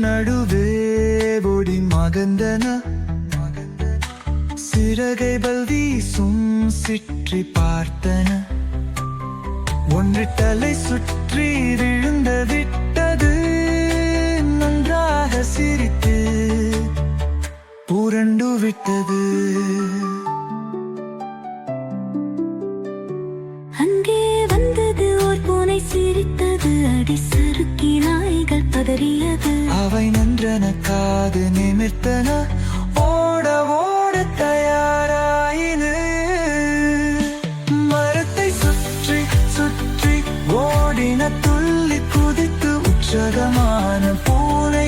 நடுவே ஓடி மகந்தன சிறகைகள் வீசும் சிற்றி பார்த்தன ஒன்று தலை சுற்றி விழுந்த விட்டது நன்றாக சிரித்து புரண்டு விட்டது அங்கே வந்தது ஓர் பூனை சிரித்தது அடி சறுக்கி நாய்கள் பதறியது அவை நன்றன காது நிமிர்த்தன ஓட ஓட தயாராயின மரத்தை சுற்றி சுற்றி ஓடின துள்ளி குதித்து உற்சாகமான பூனை